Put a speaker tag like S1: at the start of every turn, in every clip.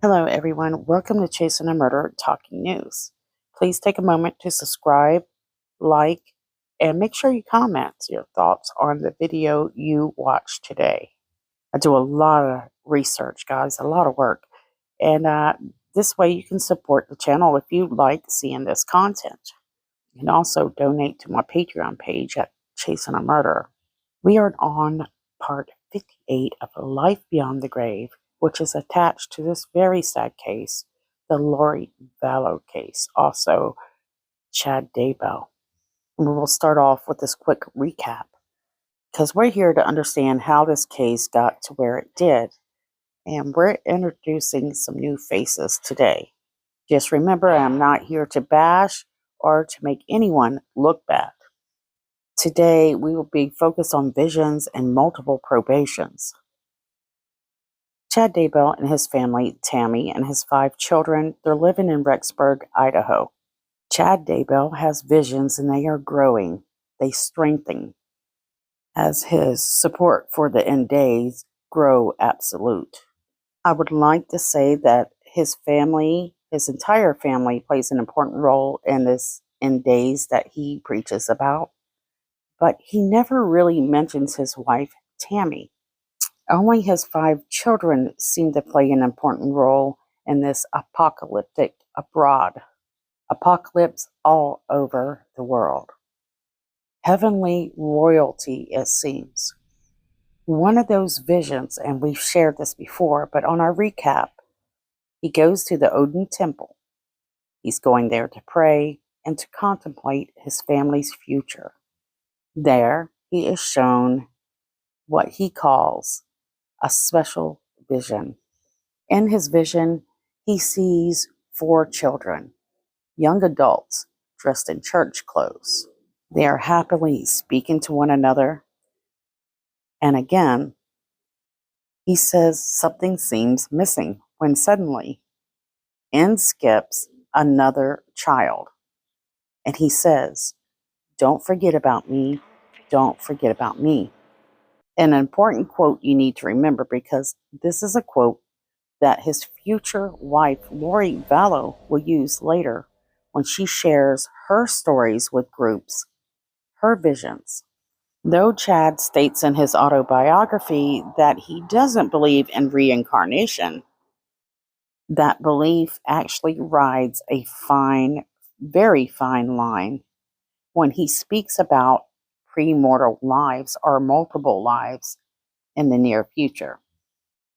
S1: Hello, everyone. Welcome to Chasing a Murder Talking News. Please take a moment to subscribe, like, and make sure you comment your thoughts on the video you watched today. I do a lot of research, guys, a lot of work. And this way you can support the channel if you like seeing this content. You can also donate to my Patreon page at Chasing a Murder. We are on part 58 of Life Beyond the Grave, which is attached to this very sad case, the Vallow case, also Chad Daybell. And we will start off with this quick recap, because we're here to understand how this case got to where it did, and we're introducing some new faces today. Just remember, I'm not here to bash or to make anyone look bad. Today, we will be focused on visions and multiple probations. Chad Daybell and his family, Tammy, and his 5 children, they're living in Rexburg, Idaho. Chad Daybell has visions and they are growing. They strengthen as his support for the end days grow absolute. I would like to say that his family, his entire family, plays an important role in this end days that he preaches about. But he never really mentions his wife, Tammy. Only his 5 children seem to play an important role in this apocalyptic abroad. Apocalypse all over the world. Heavenly royalty, it seems. One of those visions, and we've shared this before, but on our recap, he goes to the Odin Temple. He's going there to pray and to contemplate his family's future. There, he is shown what he calls a special vision. In his vision, he sees 4 children, young adults dressed in church clothes. They are happily speaking to one another. And again, he says something seems missing when suddenly in skips another child. And he says, "Don't forget about me. Don't forget about me." An important quote you need to remember, because this is a quote that his future wife, Vallow, will use later when she shares her stories with groups, her visions. Though Chad states in his autobiography that he doesn't believe in reincarnation, that belief actually rides a fine, very fine line when he speaks about premortal lives or multiple lives in the near future.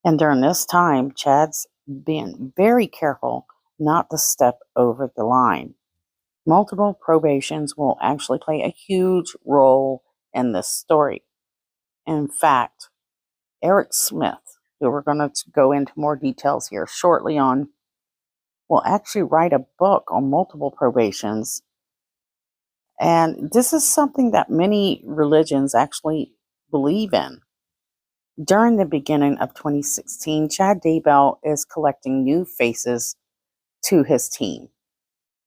S1: And during this time, Chad's been very careful not to step over the line. Multiple probations will actually play a huge role in this story. In fact, Eric Smith, who we're going to go into more details here shortly on, will actually write a book on multiple probations. And this is something that many religions actually believe in. During the beginning of 2016, Chad Daybell is collecting new faces to his team.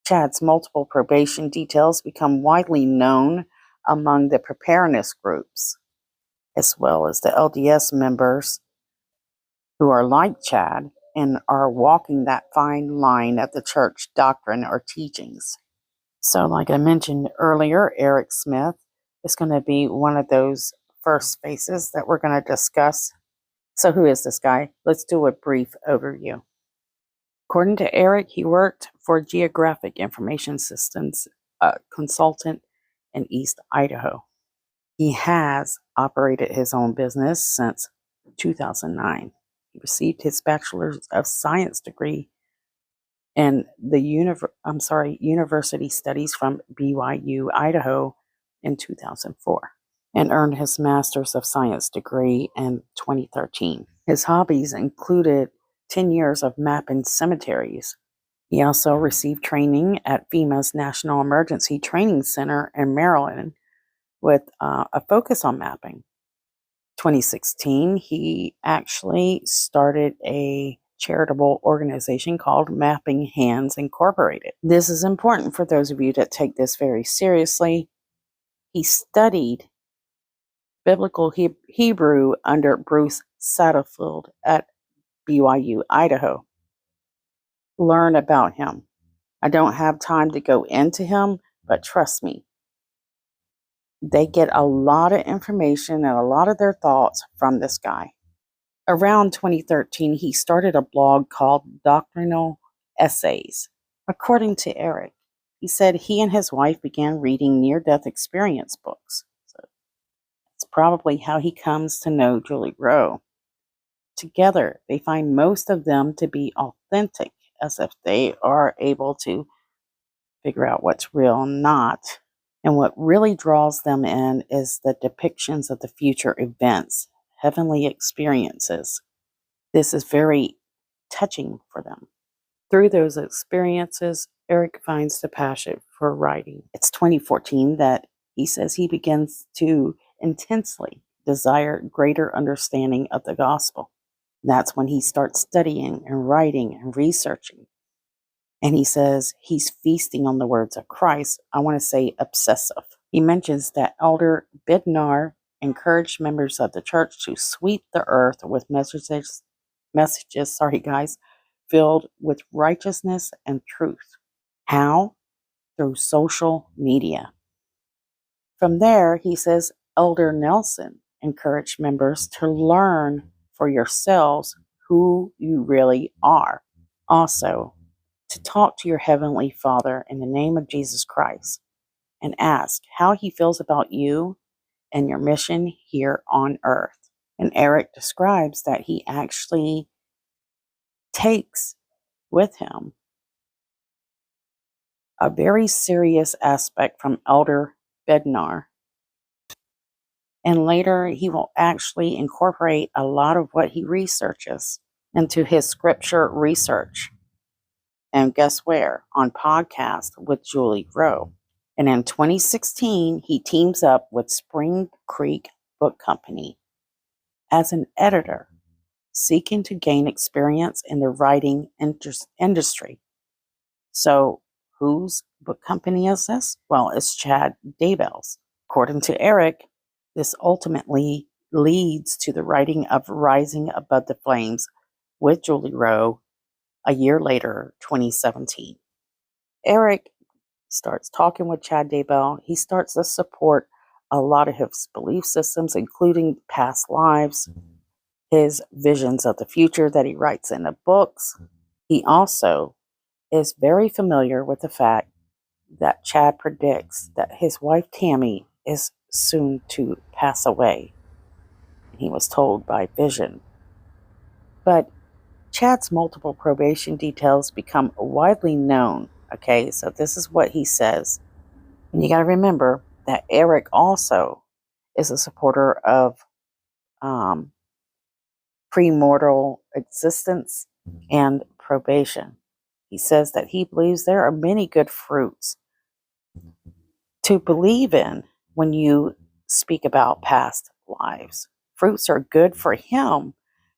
S1: Chad's multiple probation details become widely known among the preparedness groups, as well as the LDS members who are like Chad and are walking that fine line of the church doctrine or teachings. So, like I mentioned earlier, Eric Smith is going to be one of those first faces that we're going to discuss. So who is this guy? Let's do a brief overview. According to Eric, he worked for Geographic Information Systems, a consultant in East Idaho. He has operated his own business since 2009. He received his Bachelor's of Science degree in the University Studies from BYU, Idaho in 2004. And earned his Master's of Science degree in 2013. His hobbies included 10 years of mapping cemeteries. He also received training at FEMA's National Emergency Training Center in Maryland with a focus on mapping. 2016, he actually started a charitable organization called Mapping Hands Incorporated. This is important for those of you that take this very seriously. He studied Biblical Hebrew under Bruce Satterfield at BYU, Idaho. learn about him. I don't have time to go into him, but trust me, they get a lot of information and a lot of their thoughts from this guy. Around 2013, he started a blog called Doctrinal Essays. According to Eric, he said he and his wife began reading near-death experience books. So it's probably how he comes to know Julie Rowe. Together, they find most of them to be authentic, as if they are able to figure out what's real and not. And what really draws them in is the depictions of the future events, heavenly experiences. This is very touching for them. Through those experiences, Eric finds the passion for writing. It's 2014 that he says he begins to intensely desire greater understanding of the gospel. That's when he starts studying and writing and researching. And he says he's feasting on the words of Christ. I want to say obsessive. He mentions that Elder Bednar encouraged members of the church to sweep the earth with messages, filled with righteousness and truth. How? Through social media. From there, he says Elder Nelson encouraged members to learn for yourselves who you really are. Also, to talk to your Heavenly Father in the name of Jesus Christ and ask how He feels about you and your mission here on earth. And Eric describes that he actually takes with him a very serious aspect from Elder Bednar. And later, he will actually incorporate a lot of what he researches into his scripture research. And guess where? On podcast with Julie Rowe. And in 2016, he teams up with Spring Creek Book Company as an editor, seeking to gain experience in the writing industry. So, whose book company is this? Well, it's Chad Daybell's. According to Eric, this ultimately leads to the writing of Rising Above the Flames with Julie Rowe a year later, 2017. Eric starts talking with Chad Daybell. He starts to support a lot of his belief systems, including past lives, his visions of the future that he writes in the books. He also is very familiar with the fact that Chad predicts that his wife Tammy is soon to pass away. He was told by vision. But Chad's multiple probation details become widely known. Okay, so this is what he says. And you got to remember that Eric also is a supporter of premortal existence and probation. He says that he believes there are many good fruits to believe in when you speak about past lives. Fruits are good for him,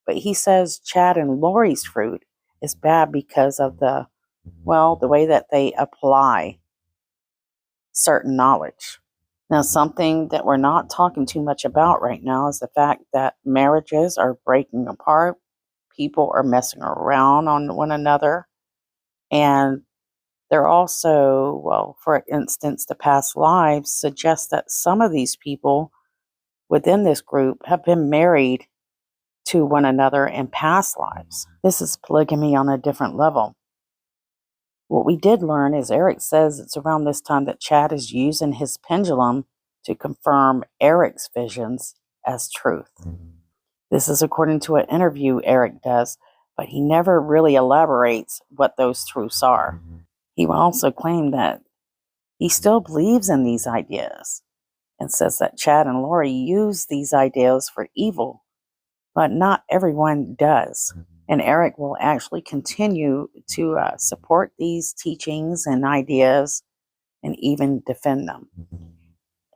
S1: but he says Chad and Lori's fruit is bad because of the way that they apply certain knowledge. Now, something that we're not talking too much about right now is the fact that marriages are breaking apart. People are messing around on one another. And they're also, for instance, the past lives suggest that some of these people within this group have been married to one another in past lives. This is polygamy on a different level. What we did learn is Eric says it's around this time that Chad is using his pendulum to confirm Eric's visions as truth. This is according to an interview Eric does, but he never really elaborates what those truths are. He will also claim that he still believes in these ideas and says that Chad and Lori use these ideas for evil, but not everyone does. And Eric will actually continue to support these teachings and ideas and even defend them.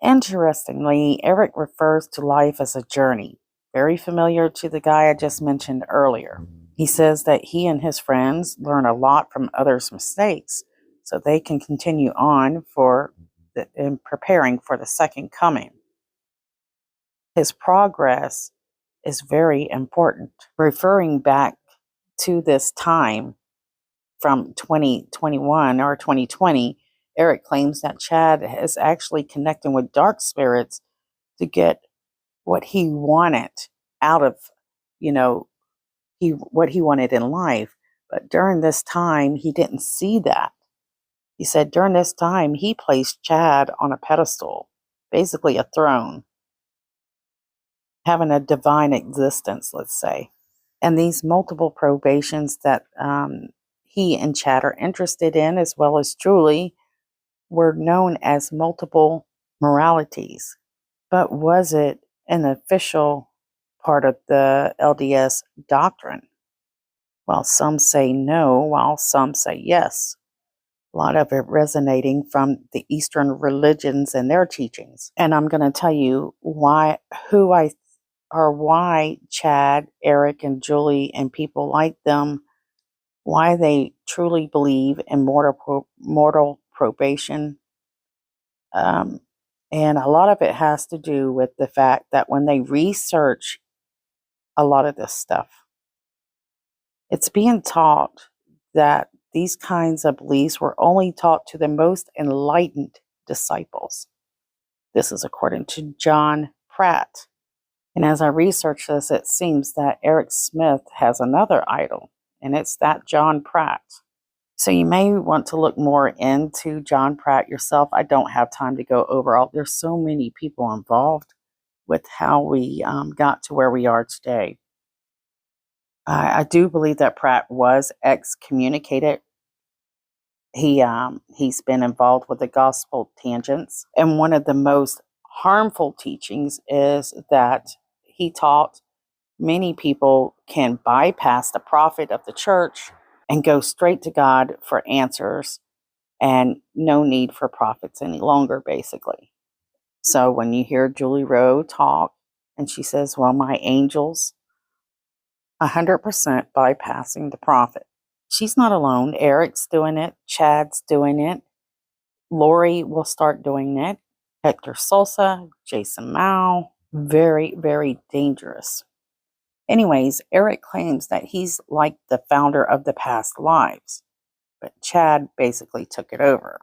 S1: Interestingly, Eric refers to life as a journey, very familiar to the guy I just mentioned earlier. He says that he and his friends learn a lot from others' mistakes so they can continue on in preparing for the second coming. His progress is very important. Referring back to this time, from 2021 or 2020, Eric claims that Chad is actually connecting with dark spirits to get what he wanted out of, what he wanted in life. But during this time, he didn't see that. He said during this time, he placed Chad on a pedestal, basically a throne, having a divine existence, let's say. And these multiple probations that he and Chad are interested in, as well as Julie, were known as multiple moralities. But was it an official part of the LDS doctrine? Well, some say no, while some say yes. A lot of it resonating from the Eastern religions and their teachings. And I'm going to tell you why Chad, Eric, and Julie and people like them, why they truly believe in mortal probation. And a lot of it has to do with the fact that when they research a lot of this stuff, it's being taught that these kinds of beliefs were only taught to the most enlightened disciples. This is according to John Pratt. And as I research this, it seems that Eric Smith has another idol, and it's that John Pratt. So you may want to look more into John Pratt yourself. I don't have time to go over all. There's so many people involved with how we got to where we are today. I do believe that Pratt was excommunicated. He's been involved with the gospel tangents, and one of the most harmful teachings is that he taught many people can bypass the prophet of the church and go straight to God for answers, and no need for prophets any longer, basically. So when you hear Julie Rowe talk and she says, well, my angels, 100% bypassing the prophet. She's not alone. Eric's doing it. Chad's doing it. Lori will start doing it. Hector Sosa, Jason Mao. Very, very dangerous. Anyways, Eric claims that he's like the founder of the past lives, but Chad basically took it over.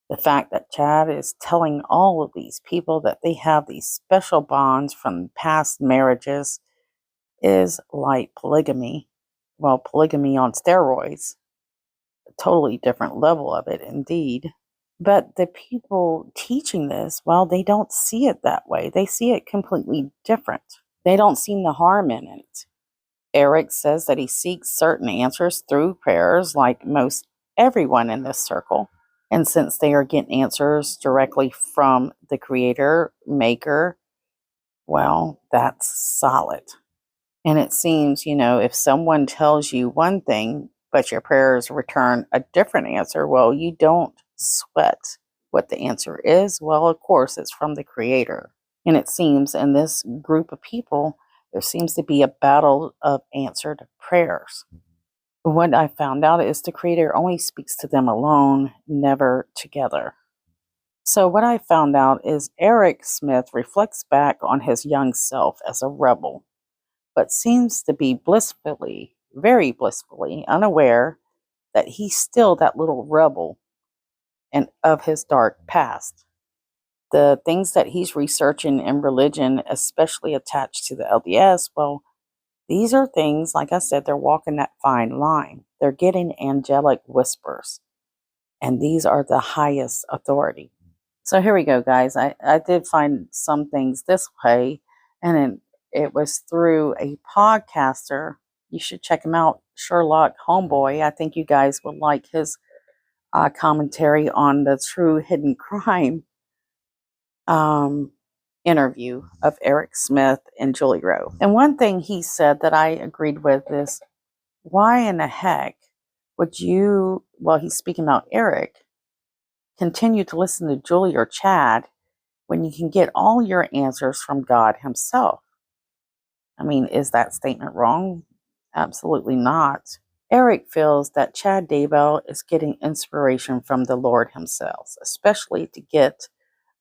S1: The fact that Chad is telling all of these people that they have these special bonds from past marriages is like polygamy. Well, polygamy on steroids. A totally different level of it, indeed. But the people teaching this, well, they don't see it that way. They see it completely different. They don't see the harm in it. Eric says that he seeks certain answers through prayers, like most everyone in this circle. And since they are getting answers directly from the creator, maker, well, that's solid. And it seems, if someone tells you one thing, but your prayers return a different answer, well, you don't sweat what the answer is. Well, of course, it's from the creator. And it seems in this group of people, there seems to be a battle of answered prayers. What I found out is the creator only speaks to them alone, never together. So what I found out is Eric Smith reflects back on his young self as a rebel, but seems to be very blissfully unaware that he's still that little rebel and of his dark past. The things that he's researching in religion, especially attached to the LDS, well, these are things, like I said, they're walking that fine line. They're getting angelic whispers, and these are the highest authority. So here we go, guys. I did find some things this way, and it was through a podcaster. You should check him out, Sherlock Homeboy. I think you guys would like his commentary on the true hidden crime interview of Eric Smith and Julie Rowe. And one thing he said that I agreed with is, why in the heck would you, well, he's speaking about Eric, continue to listen to Julie or Chad when you can get all your answers from God himself? I mean, is that statement wrong? Absolutely not. Eric feels that Chad Daybell is getting inspiration from the Lord himself, especially to get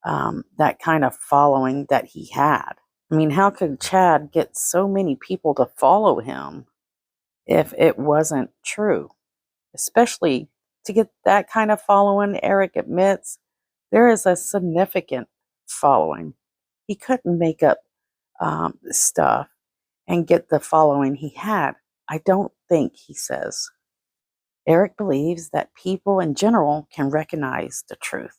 S1: that kind of following that he had. I mean, how could Chad get so many people to follow him if it wasn't true? especially to get that kind of following. Eric admits there is a significant following. He couldn't make up stuff and get the following he had. I don't think, he says. Eric believes that people in general can recognize the truth.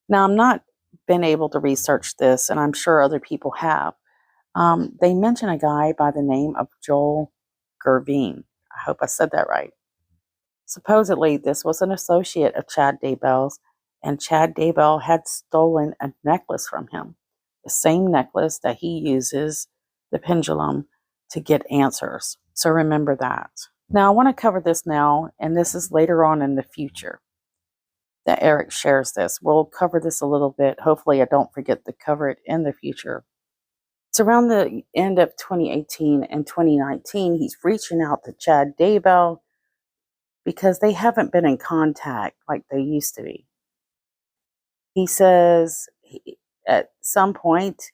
S1: Now, I'm not been able to research this, and I'm sure other people have. They mention a guy by the name of Joel Gervine. I hope I said that right. Supposedly, this was an associate of Chad Daybell's, and Chad Daybell had stolen a necklace from him, the same necklace that he uses, the pendulum, to get answers. So remember that. Now, I want to cover this now, and this is later on in the future that Eric shares this. We'll cover this a little bit. Hopefully, I don't forget to cover it in the future. It's around the end of 2018 and 2019. He's reaching out to Chad Daybell because they haven't been in contact like they used to be. He says at some point,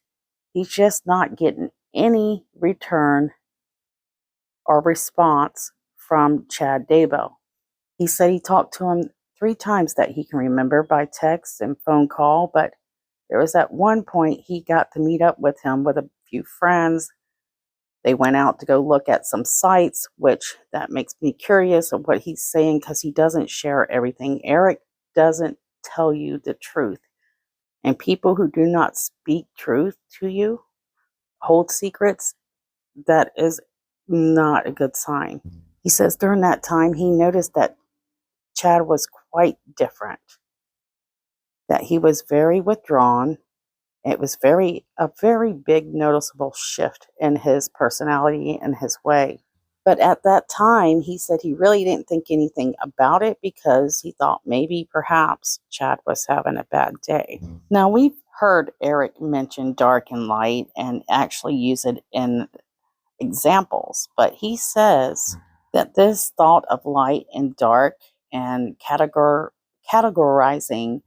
S1: he's just not getting any return or response from Chad Daybell. He said he talked to him 3 times that he can remember by text and phone call, but there was at one point he got to meet up with him with a few friends. They went out to go look at some sites, which that makes me curious of what he's saying because he doesn't share everything. Eric doesn't tell you the truth. And people who do not speak truth to you, hold secrets, that is not a good sign. He says during that time he noticed that Chad was quite different, that he was very withdrawn. It was a very big noticeable shift in his personality and his way. But at that time, he said he really didn't think anything about it because he thought maybe perhaps Chad was having a bad day. Now, we've heard Eric mention dark and light and actually use it in examples, but he says that this thought of light and dark and categorizing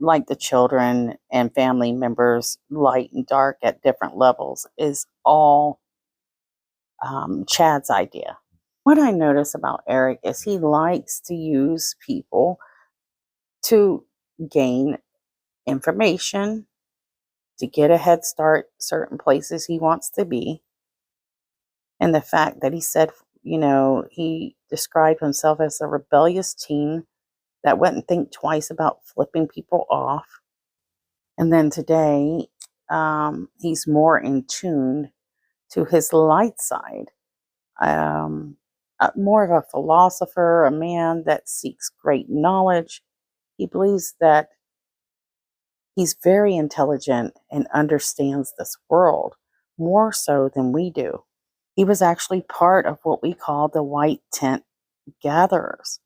S1: like the children and family members, light and dark at different levels, is all Chad's idea. What I notice about Eric is he likes to use people to gain information, to get a head start certain places he wants to be. And the fact that he said, he described himself as a rebellious teen that wouldn't think twice about flipping people off. And then today, he's more in tune to his light side. More of a philosopher, a man that seeks great knowledge. He believes that he's very intelligent and understands this world more so than we do. He was actually part of what we call the white tent gatherers.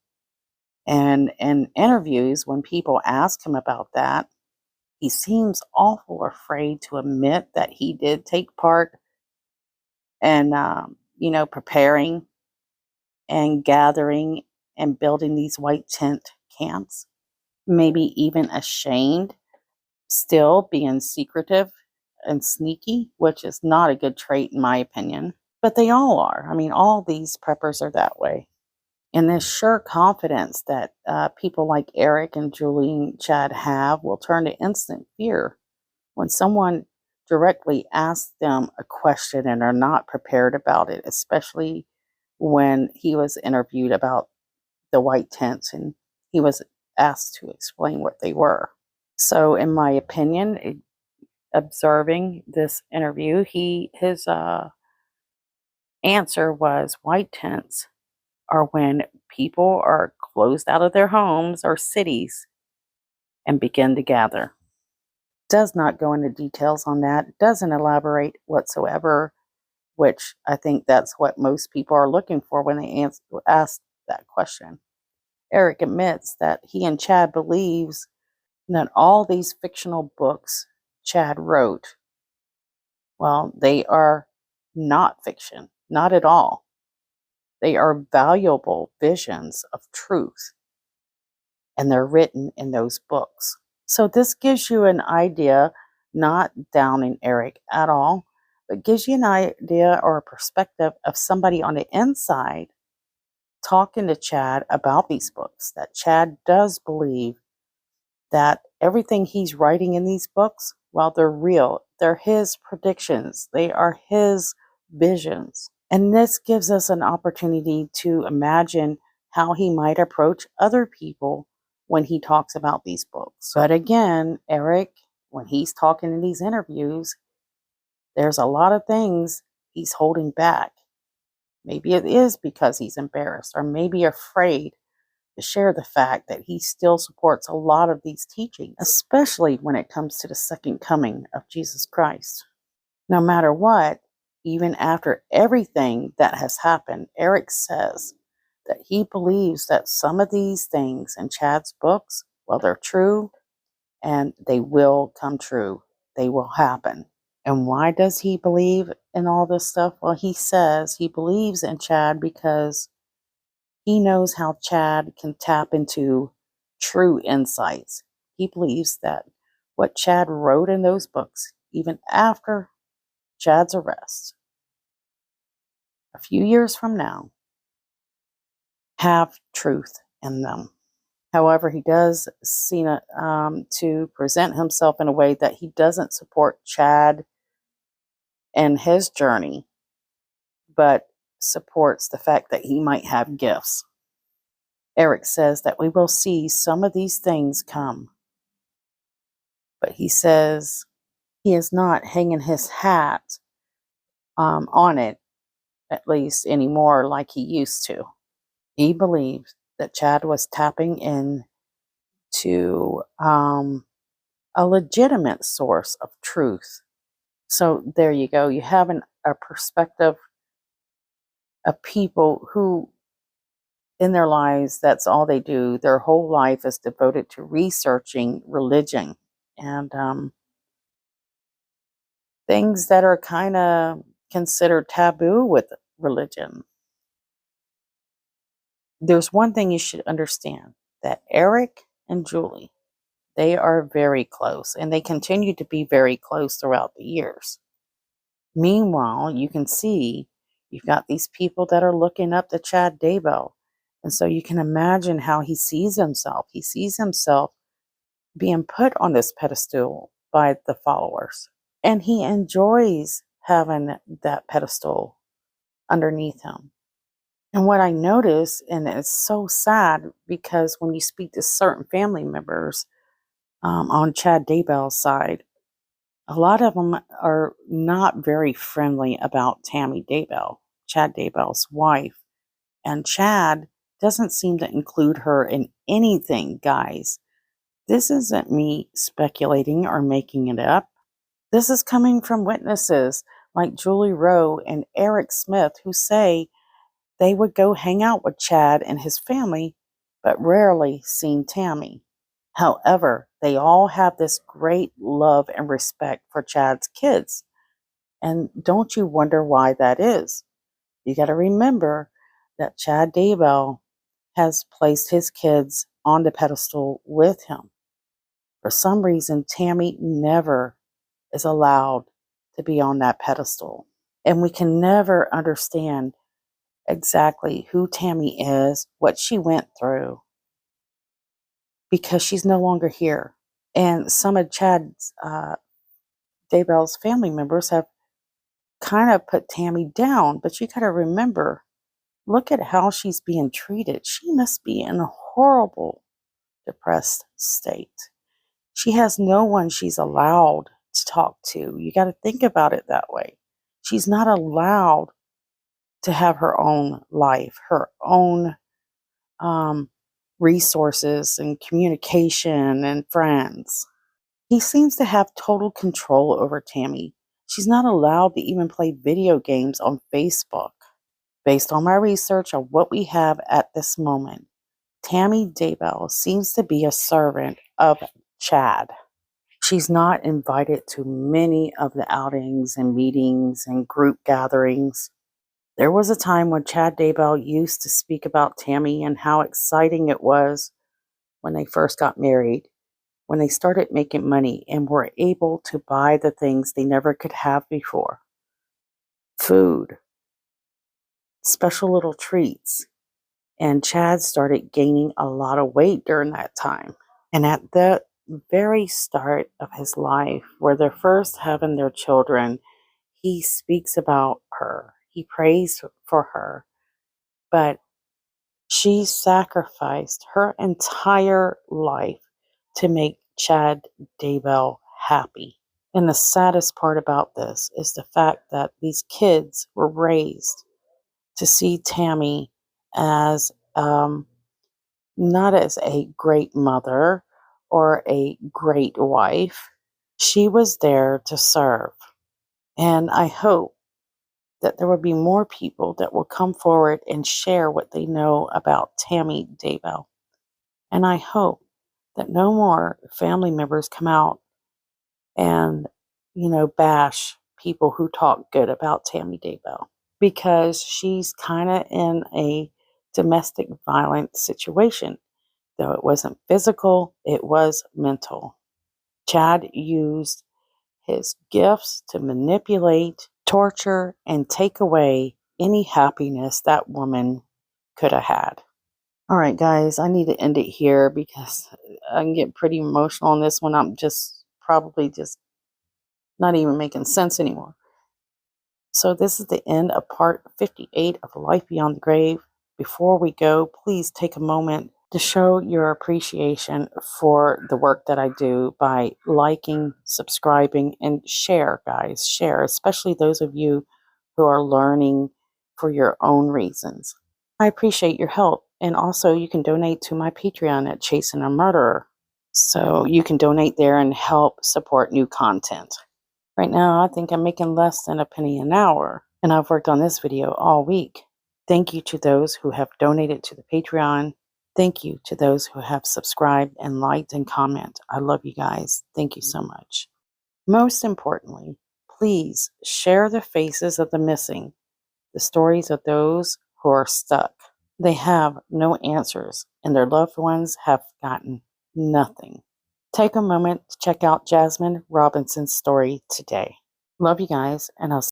S1: And in interviews, when people ask him about that, he seems awful afraid to admit that he did take part in, preparing and gathering and building these white tent camps. Maybe even ashamed, still being secretive and sneaky, which is not a good trait in my opinion. But they all are. I mean, all these preppers are that way. And this sure confidence that people like Eric and Julie and Chad have will turn to instant fear when someone directly asks them a question and are not prepared about it, especially when he was interviewed about the white tents and he was asked to explain what they were. So in my opinion, observing this interview, his answer was white tents are when people are closed out of their homes or cities and begin to gather. Does not go into details on that, doesn't elaborate whatsoever, which I think that's what most people are looking for when they ask that question. Eric admits that he and Chad believes that all these fictional books Chad wrote, well, they are not fiction, not at all. They are valuable visions of truth, and they're written in those books. So this gives you an idea, not downing Eric at all, but gives you an idea or a perspective of somebody on the inside talking to Chad about these books, that Chad does believe that everything he's writing in these books, while they're real, they're his predictions, they are his visions. And this gives us an opportunity to imagine how he might approach other people when he talks about these books. But again, Eric, when he's talking in these interviews, there's a lot of things he's holding back. Maybe it is because he's embarrassed or maybe afraid to share the fact that he still supports a lot of these teachings, especially when it comes to the second coming of Jesus Christ. No matter what, even after everything that has happened, Eric says that he believes that some of these things in Chad's books, well, they're true and they will come true. They will happen. And why does he believe in all this stuff? Well, he says he believes in Chad because he knows how Chad can tap into true insights. He believes that what Chad wrote in those books, even after Chad's arrest, a few years from now, have truth in them. However, he does seem to present himself in a way that he doesn't support Chad and his journey, but supports the fact that he might have gifts. Eric says that we will see some of these things come, but he says he is not hanging his hat on it, at least anymore, like he used to. He believes that Chad was tapping in to a legitimate source of truth. So there you go. You have a perspective of people who, in their lives, that's all they do. Their whole life is devoted to researching religion and things that are kind of considered taboo with religion. There's one thing you should understand, that Eric and Julie, they are very close, and they continue to be very close throughout the years. Meanwhile, you can see you've got these people that are looking up to Chad Daybell. And so you can imagine how he sees himself. He sees himself being put on this pedestal by the followers. And he enjoys having that pedestal underneath him. And what I notice, and it's so sad because when you speak to certain family members on Chad Daybell's side, a lot of them are not very friendly about Tammy Daybell, Chad Daybell's wife. And Chad doesn't seem to include her in anything, guys. This isn't me speculating or making it up. This is coming from witnesses like Julie Rowe and Eric Smith, who say they would go hang out with Chad and his family, but rarely seen Tammy. However, they all have this great love and respect for Chad's kids. And don't you wonder why that is? You got to remember that Chad Daybell has placed his kids on the pedestal with him. For some reason, Tammy never is allowed to be on that pedestal. And we can never understand exactly who Tammy is, what she went through, because she's no longer here. And some of Chad Daybell's family members have kind of put Tammy down, but you got to remember, look at how she's being treated. She must be in a horrible, depressed state. She has no one she's allowed to talk to. You got to think about it that way. She's not allowed to have her own life, her own resources and communication and friends. He seems to have total control over Tammy. She's not allowed to even play video games on Facebook. Based on my research of what we have at this moment, Tammy Daybell seems to be a servant of Chad. She's not invited to many of the outings and meetings and group gatherings. There was a time when Chad Daybell used to speak about Tammy and how exciting it was when they first got married, when they started making money and were able to buy the things they never could have before. Food, special little treats, And Chad started gaining a lot of weight during that time. And at the very start of his life, where they're first having their children, he speaks about her. He prays for her. But she sacrificed her entire life to make Chad Daybell happy. And the saddest part about this is the fact that these kids were raised to see Tammy as not as a great mother or a great wife. She was there to serve. And I hope that there will be more people that will come forward and share what they know about Tammy Daybell. And I hope that no more family members come out and, bash people who talk good about Tammy Daybell, because she's kind of in a domestic violence situation. Though it wasn't physical, it was mental. Chad used his gifts to manipulate, torture, and take away any happiness that woman could have had. All right, guys, I need to end it here because I can get pretty emotional on this one. I'm probably just not even making sense anymore. So this is the end of part 58 of Life Beyond the Grave. Before we go, please take a moment to show your appreciation for the work that I do by liking, subscribing, and share, guys. Share, especially those of you who are learning for your own reasons. I appreciate your help. And also, you can donate to my Patreon at Chasing a Murderer. So you can donate there and help support new content. Right now, I think I'm making less than a penny an hour, and I've worked on this video all week. Thank you to those who have donated to the Patreon. Thank you to those who have subscribed and liked and comment. I love you guys. Thank you so much. Most importantly, please share the faces of the missing, the stories of those who are stuck. They have no answers, and their loved ones have gotten nothing. Take a moment to check out Jasmine Robinson's story today. Love you guys, and I'll